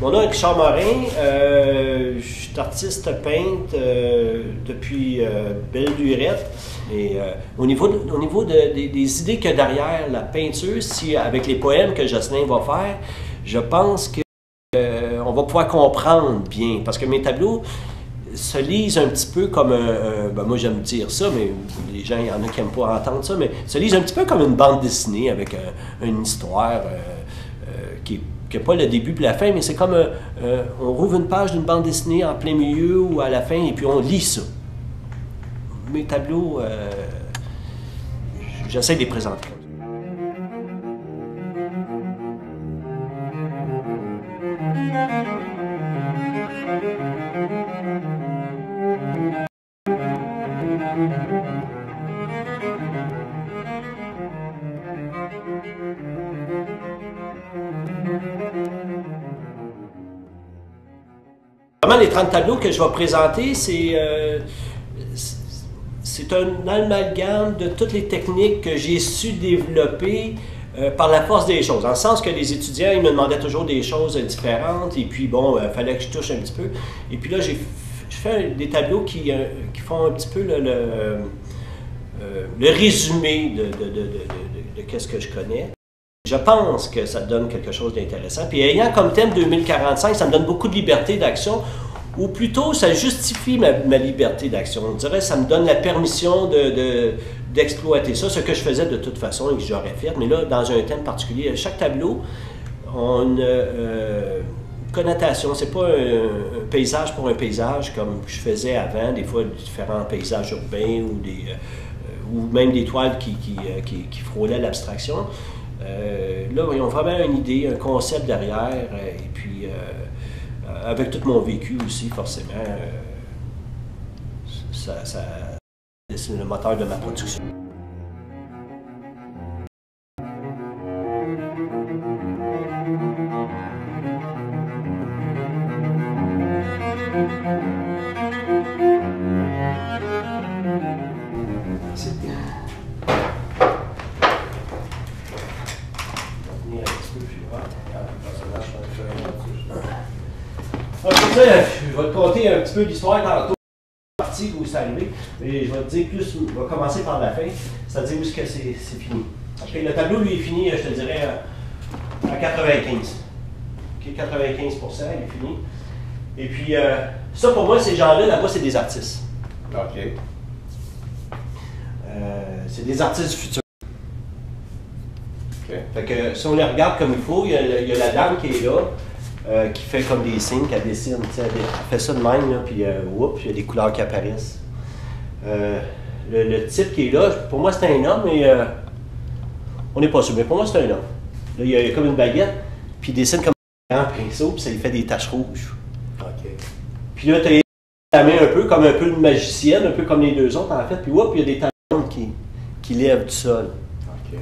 Mon nom est Richard Morin, je suis artiste peintre depuis belle lurette. Et au niveau des idées qu'il y a derrière la peinture, avec les poèmes que Jocelyn va faire, je pense qu'on va pouvoir comprendre bien. Parce que mes tableaux se lisent un petit peu comme ben moi j'aime dire ça, mais les gens, il y en a qui n'aiment pas entendre ça, mais se lisent un petit peu comme une bande dessinée avec une histoire qui n'a pas le début et la fin, mais c'est comme on rouvre une page d'une bande dessinée en plein milieu ou à la fin et puis on lit ça. Mes tableaux, j'essaie de les présenter. Vraiment, les 30 tableaux que je vais présenter, c'est un amalgame de toutes les techniques que j'ai su développer par la force des choses. Dans le sens que les étudiants, ils me demandaient toujours des choses différentes, et puis bon, il fallait que je touche un petit peu. Et puis là, je fais des tableaux qui font un petit peu le résumé de qu'est-ce que je connais. Je pense que ça donne quelque chose d'intéressant. Puis ayant comme thème 2045, ça me donne beaucoup de liberté d'action, ou plutôt ça justifie ma liberté d'action. On dirait que ça me donne la permission d'exploiter ça, ce que je faisais de toute façon et que j'aurais fait. Mais là, dans un thème particulier, chaque tableau a une connotation. C'est pas un paysage pour un paysage comme je faisais avant, des fois différents paysages urbains ou même des toiles qui frôlaient l'abstraction. Là, ils ont vraiment une idée, un concept derrière, et puis avec tout mon vécu aussi, forcément, c'est le moteur de ma production. Je vais te conter un petit peu l'histoire tantôt, partie où c'est arrivé, mais je vais te dire plus, on va commencer par la fin, c'est-à-dire où est-ce que c'est fini. Okay, le tableau, lui, est fini, je te dirais, à 95. Okay, 95%, il est fini. Et puis, ça, pour moi, ces gens-là, là-bas, c'est des artistes. OK. C'est des artistes du futur. Okay. Fait que si on les regarde comme il faut, il y a la dame qui est là, qui fait comme des signes, qu'elle dessine. Elle fait ça de même, là, puis oups, il y a des couleurs qui apparaissent. Le type qui est là, pour moi c'est un homme, mais on n'est pas sûr, mais pour moi c'est un homme. Là, il y a comme une baguette, puis il dessine comme un grand pinceau, puis ça lui fait des taches rouges. Okay. Puis là, tu as la main un peu comme une magicienne, un peu comme les deux autres en fait, puis oups, il y a des talons qui lèvent du sol. Okay.